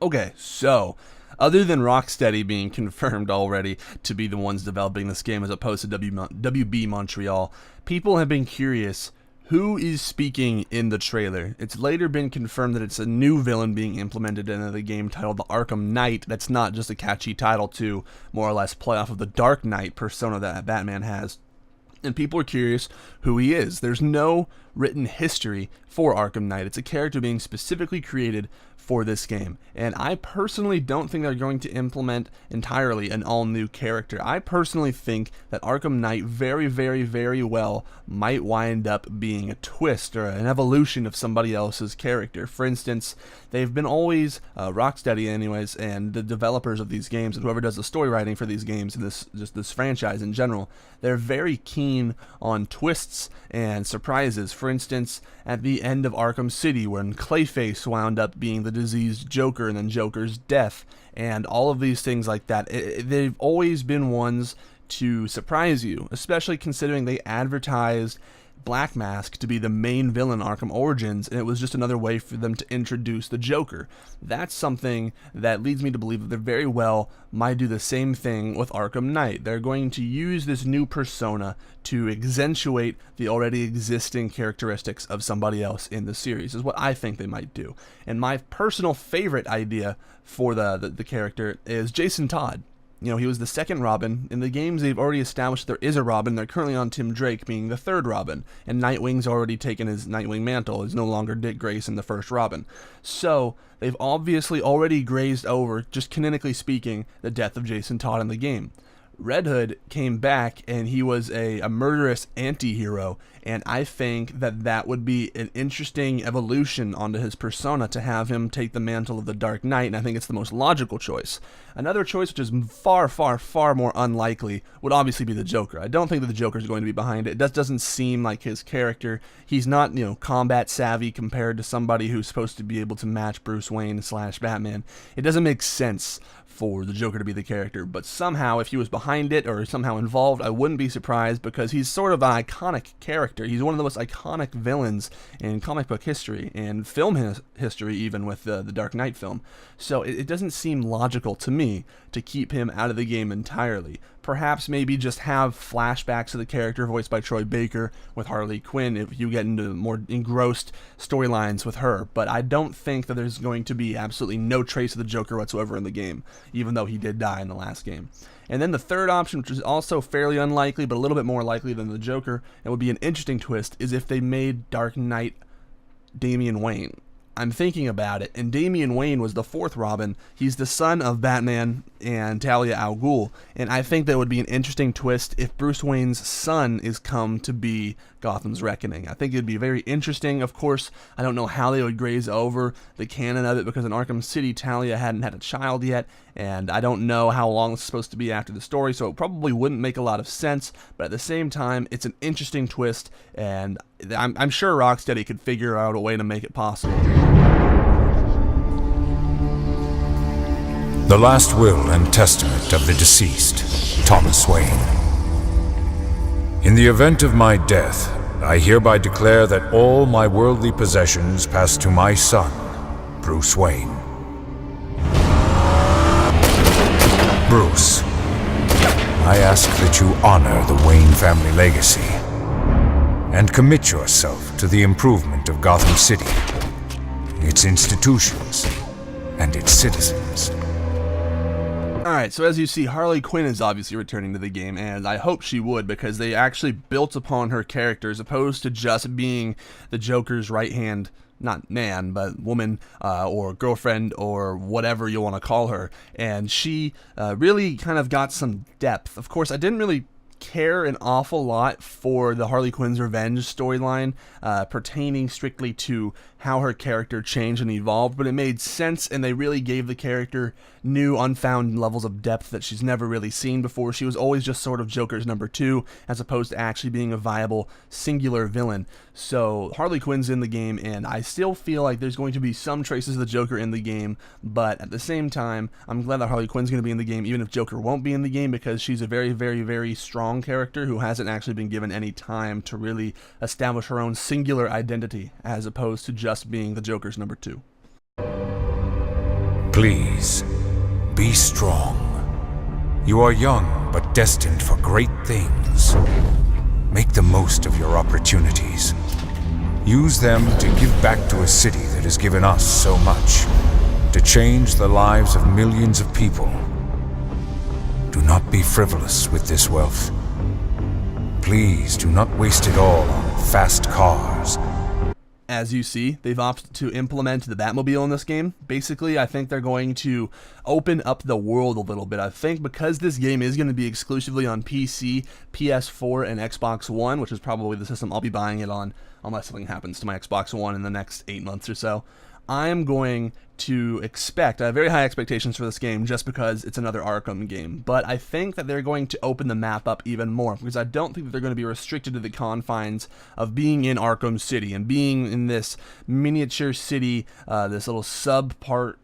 Okay, so other than Rocksteady being confirmed already to be the ones developing this game as opposed to WB Montreal, people have been curious who is speaking in the trailer. It's later been confirmed that it's a new villain being implemented into the game titled the Arkham Knight. That's not just a catchy title to more or less play off of the Dark Knight persona that Batman has. And people are curious who he is. There's no written history for Arkham Knight. It's a character being specifically created for this game. And I personally don't think they're going to implement entirely an all-new character. I personally think that Arkham Knight very well might wind up being a twist or an evolution of somebody else's character. For instance, they've been always, Rocksteady anyways, and the developers of these games, and whoever does the story writing for these games and this franchise in general, they're very keen on twists and surprises. For instance, at the end of Arkham City, when Clayface wound up being the diseased Joker and then Joker's death, and all of these things like that, they've always been ones to surprise you, especially considering they advertised Black Mask to be the main villain in Arkham Origins, and it was just another way for them to introduce the Joker. That's something that leads me to believe that they very well might do the same thing with Arkham Knight. They're going to use this new persona to accentuate the already existing characteristics of somebody else in the series, is what I think they might do. And my personal favorite idea for the character is Jason Todd. You know, he was the second Robin. In the games, they've already established there is a Robin. They're currently on Tim Drake being the third Robin. And Nightwing's already taken his Nightwing mantle. He's no longer Dick Grayson, the first Robin. So, they've obviously already grazed over, just canonically speaking, the death of Jason Todd in the game. Red Hood came back, and he was a murderous anti-hero, and I think that that would be an interesting evolution onto his persona to have him take the mantle of the Dark Knight, and I think it's the most logical choice. Another choice, which is far more unlikely, would obviously be the Joker. I don't think that the Joker is going to be behind it. That doesn't seem like his character. He's not, combat savvy compared to somebody who's supposed to be able to match Bruce Wayne / Batman. It doesn't make sense for the Joker to be the character, but somehow if he was behind it or somehow involved, I wouldn't be surprised, because he's sort of an iconic character. He's one of the most iconic villains in comic book history and film history, even with the Dark Knight film. So it doesn't seem logical to me to keep him out of the game entirely. Perhaps maybe just have flashbacks of the character voiced by Troy Baker with Harley Quinn if you get into more engrossed storylines with her, but I don't think that there's going to be absolutely no trace of the Joker whatsoever in the game, even though he did die in the last game. And then the third option, which is also fairly unlikely, but a little bit more likely than the Joker, and would be an interesting twist, is if they made Dark Knight Damian Wayne. I'm thinking about it, and Damian Wayne was the fourth Robin. He's the son of Batman and Talia al Ghul, and I think that would be an interesting twist if Bruce Wayne's son is come to be Gotham's Reckoning. I think it'd be very interesting. Of course, I don't know how they would graze over the canon of it, because in Arkham City, Talia hadn't had a child yet, and I don't know how long it's supposed to be after the story, so it probably wouldn't make a lot of sense, but at the same time, it's an interesting twist, and I'm sure Rocksteady could figure out a way to make it possible. The last will and testament of the deceased, Thomas Wayne. In the event of my death, I hereby declare that all my worldly possessions pass to my son, Bruce Wayne. Bruce, I ask that you honor the Wayne family legacy and commit yourself to the improvement of Gotham City, its institutions, and its citizens. Alright, so as you see, Harley Quinn is obviously returning to the game, and I hope she would, because they actually built upon her character as opposed to just being the Joker's right-hand, not man, but woman, or girlfriend, or whatever you want to call her, and she really kind of got some depth. Of course, I didn't really care an awful lot for the Harley Quinn's Revenge storyline pertaining strictly to how her character changed and evolved, but it made sense, and they really gave the character new, unfound levels of depth that she's never really seen before. She was always just sort of Joker's number 2, as opposed to actually being a viable, singular villain. So Harley Quinn's in the game, and I still feel like there's going to be some traces of the Joker in the game, but at the same time, I'm glad that Harley Quinn's going to be in the game, even if Joker won't be in the game, because she's a very strong character who hasn't actually been given any time to really establish her own singular identity, as opposed to just being the Joker's number 2. Please, be strong. You are young, but destined for great things. Make the most of your opportunities. Use them to give back to a city that has given us so much, to change the lives of millions of people. Do not be frivolous with this wealth. Please do not waste it all on fast cars. As you see, they've opted to implement the Batmobile in this game. Basically, I think they're going to open up the world a little bit. I think because this game is going to be exclusively on PC, PS4, and Xbox One, which is probably the system I'll be buying it on unless something happens to my Xbox One in the next 8 months or so, I am going to expect, I have very high expectations for this game just because it's another Arkham game, but I think that they're going to open the map up even more because I don't think that they're going to be restricted to the confines of being in Arkham City and being in this miniature city, this little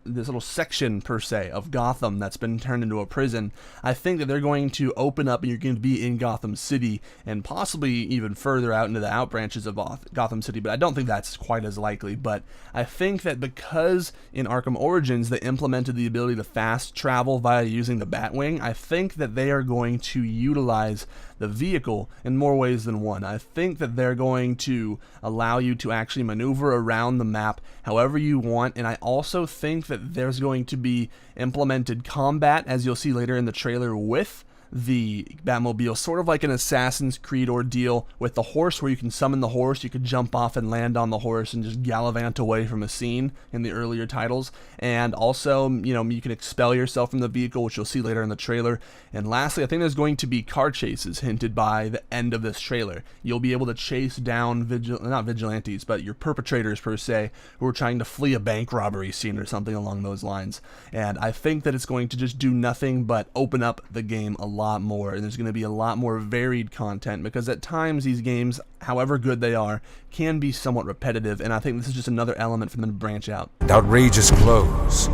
this little section per se of Gotham that's been turned into a prison. I think that they're going to open up and you're going to be in Gotham City and possibly even further out into the out branches of Gotham City, but I don't think that's quite as likely. But I think that because in Arkham Origins they implemented the ability to fast travel via using the Batwing, I think that they are going to utilize the vehicle in more ways than one. I think that they're going to allow you to actually maneuver around the map however you want, and I also think that there's going to be implemented combat, as you'll see later in the trailer, with the Batmobile, sort of like an Assassin's Creed ordeal with the horse, where you can summon the horse, you could jump off and land on the horse and just gallivant away from a scene in the earlier titles. And also, you can expel yourself from the vehicle, which you'll see later in the trailer. And lastly, I think there's going to be car chases hinted by the end of this trailer. You'll be able to chase down not vigilantes, but your perpetrators per se, who are trying to flee a bank robbery scene or something along those lines. And I think that it's going to just do nothing but open up the game a lot more, and there's going to be a lot more varied content, because at times these games, however good they are, can be somewhat repetitive, and I think this is just another element for them to branch out. Outrageous clothes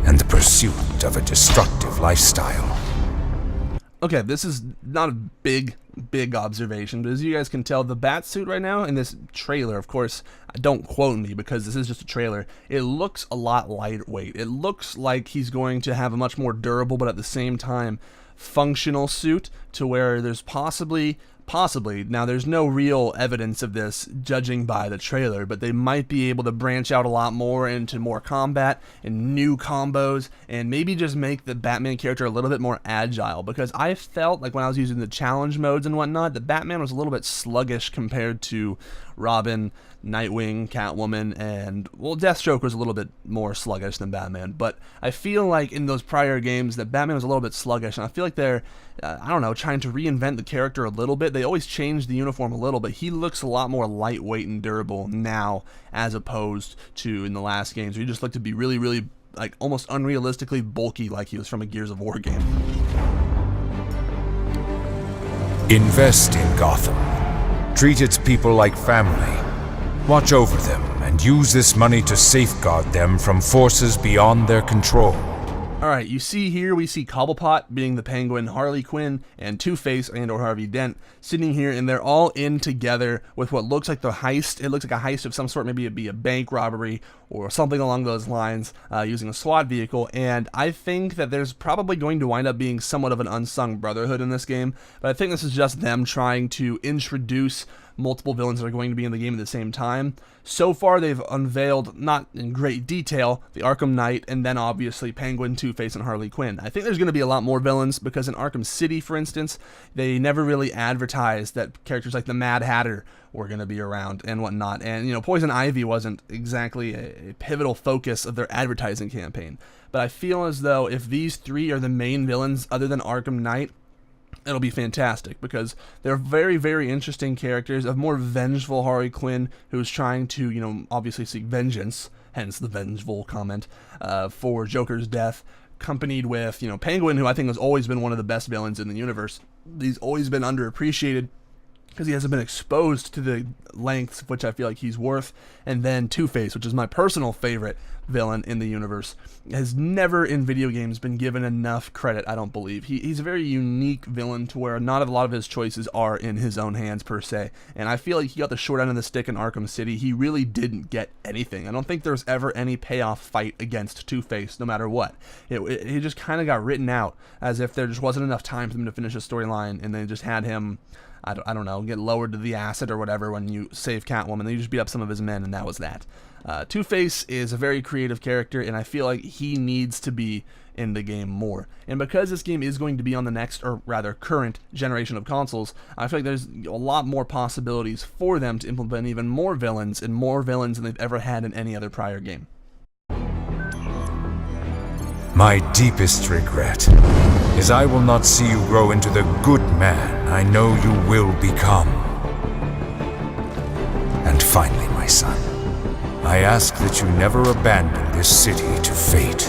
and the pursuit of a destructive lifestyle. Okay, this is not a big observation, but as you guys can tell, the Batsuit right now in this trailer, of course, don't quote me because this is just a trailer, it looks a lot lightweight. It looks like he's going to have a much more durable, but at the same time, functional suit, to where there's possibly, now there's no real evidence of this judging by the trailer, but they might be able to branch out a lot more into more combat and new combos, and maybe just make the Batman character a little bit more agile, because I felt like when I was using the challenge modes and whatnot, the Batman was a little bit sluggish compared to Robin, Nightwing, Catwoman, and, well, Deathstroke was a little bit more sluggish than Batman, but I feel like in those prior games that Batman was a little bit sluggish, and I feel like they're, I don't know, trying to reinvent the character a little bit. They always change the uniform a little, but he looks a lot more lightweight and durable now as opposed to in the last games, where he just looked to be really, really, like, almost unrealistically bulky, like he was from a Gears of War game. Invest in Gotham. Treat its people like family. Watch over them and use this money to safeguard them from forces beyond their control. Alright, you see here, we see Cobblepot being the Penguin, Harley Quinn, and Two-Face and or Harvey Dent sitting here, and they're all in together with what looks like the heist. It looks like a heist of some sort, maybe it'd be a bank robbery or something along those lines, using a SWAT vehicle, and I think that there's probably going to wind up being somewhat of an unsung brotherhood in this game, but I think this is just them trying to introduce multiple villains that are going to be in the game at the same time. So far, they've unveiled, not in great detail, the Arkham Knight, and then obviously Penguin, Two-Face, and Harley Quinn. I think there's going to be a lot more villains, because in Arkham City, for instance, they never really advertised that characters like the Mad Hatter were going to be around and whatnot. And, Poison Ivy wasn't exactly a pivotal focus of their advertising campaign. But I feel as though if these three are the main villains other than Arkham Knight, it'll be fantastic, because they're very, very interesting characters. A more vengeful Harley Quinn, who's trying to, obviously seek vengeance, hence the vengeful comment, for Joker's death, accompanied with, Penguin, who I think has always been one of the best villains in the universe. He's always been underappreciated, because he hasn't been exposed to the lengths which I feel like he's worth. And then Two-Face, which is my personal favorite villain in the universe, has never in video games been given enough credit, I don't believe. He's a very unique villain to where not a lot of his choices are in his own hands per se, and I feel like he got the short end of the stick in Arkham City. He really didn't get anything. I don't think there was ever any payoff fight against Two-Face, no matter what. He just kind of got written out as if there just wasn't enough time for them to finish a storyline, and they just had him, I don't know, get lowered to the acid or whatever when you save Catwoman. Then you just beat up some of his men, and that was that. Two-Face is a very creative character, and I feel like he needs to be in the game more. And because this game is going to be on the next, or rather current, generation of consoles, I feel like there's a lot more possibilities for them to implement even more villains, and more villains than they've ever had in any other prior game. My deepest regret is I will not see you grow into the good man I know you will become. And finally, my son, I ask that you never abandon this city to fate.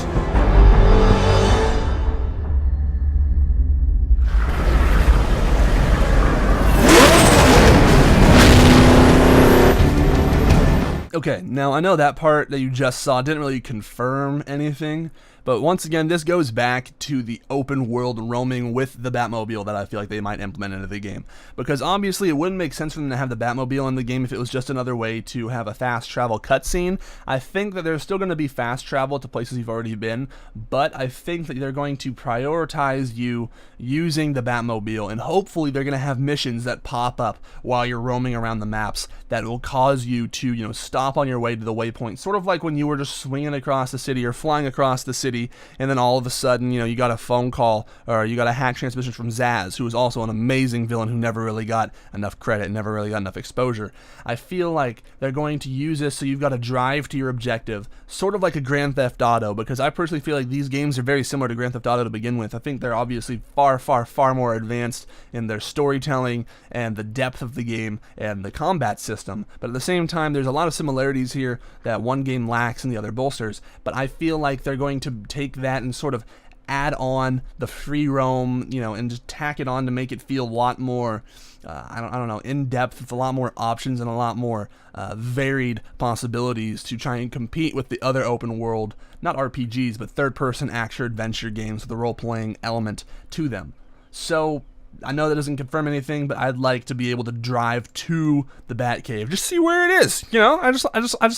Okay, now I know that part that you just saw didn't really confirm anything, but once again, this goes back to the open world roaming with the Batmobile that I feel like they might implement into the game. Because obviously it wouldn't make sense for them to have the Batmobile in the game if it was just another way to have a fast travel cutscene. I think that there's still going to be fast travel to places you've already been, but I think that they're going to prioritize you using the Batmobile, and hopefully they're going to have missions that pop up while you're roaming around the maps that will cause you to, stop on your way to the waypoint. Sort of like when you were just swinging across the city or flying across the city, and then all of a sudden, you got a phone call or you got a hack transmission from Zaz, who was also an amazing villain who never really got enough credit, never really got enough exposure. I feel like they're going to use this so you've got to drive to your objective, sort of like a Grand Theft Auto, because I personally feel like these games are very similar to Grand Theft Auto to begin with. I think they're obviously far, far, far more advanced in their storytelling and the depth of the game and the combat system, but at the same time, there's a lot of similarities here that one game lacks and the other bolsters. But I feel like they're going to take that and sort of add on the free roam, and just tack it on to make it feel a lot more, I don't know, in depth, with a lot more options and a lot more varied possibilities to try and compete with the other open world, not RPGs, but third-person action-adventure games with a role-playing element to them. So I know that doesn't confirm anything, but I'd like to be able to drive to the Batcave, just see where it is. I just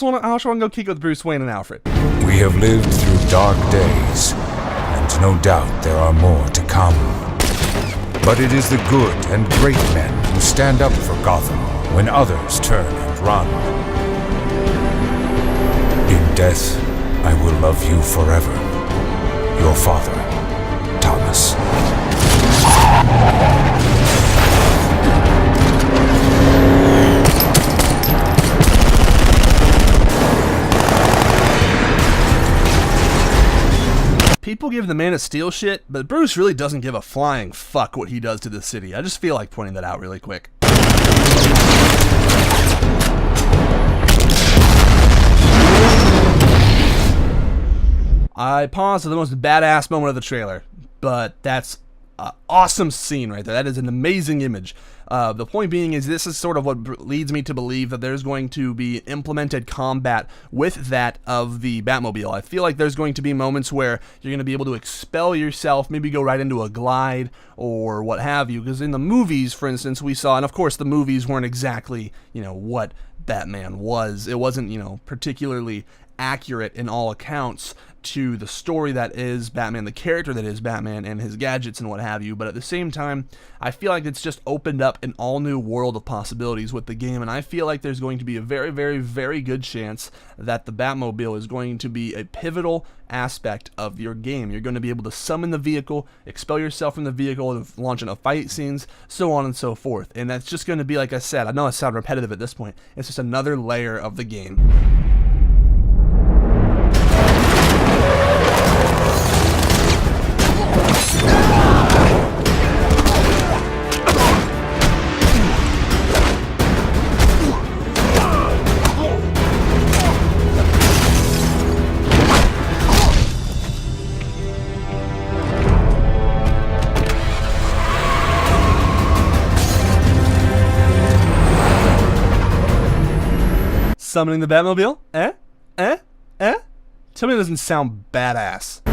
want to go kick with Bruce Wayne and Alfred. We have lived through dark days, and no doubt there are more to come. But it is the good and great men who stand up for Gotham when others turn and run. In death, I will love you forever. Your father, Thomas. People give the Man of Steel shit, but Bruce really doesn't give a flying fuck what he does to the city. I just feel like pointing that out really quick. I paused at the most badass moment of the trailer, but that's an awesome scene right there. That is an amazing image. The point being is this is sort of what leads me to believe that there's going to be implemented combat with that of the Batmobile. I feel like there's going to be moments where you're going to be able to expel yourself, maybe go right into a glide or what have you, because in the movies, for instance, we saw, and of course the movies weren't exactly, what Batman was. It wasn't, particularly accurate in all accounts to the story that is Batman, the character that is Batman, and his gadgets and what have you, but at the same time, I feel like it's just opened up an all-new world of possibilities with the game, and I feel like there's going to be a very, very, very good chance that the Batmobile is going to be a pivotal aspect of your game. You're going to be able to summon the vehicle, expel yourself from the vehicle, launch into fight scenes, so on and so forth, and that's just going to be, like I said, I know I sound repetitive at this point, it's just another layer of the game. Summoning the Batmobile? Eh? Eh? Eh? Tell me it doesn't sound badass.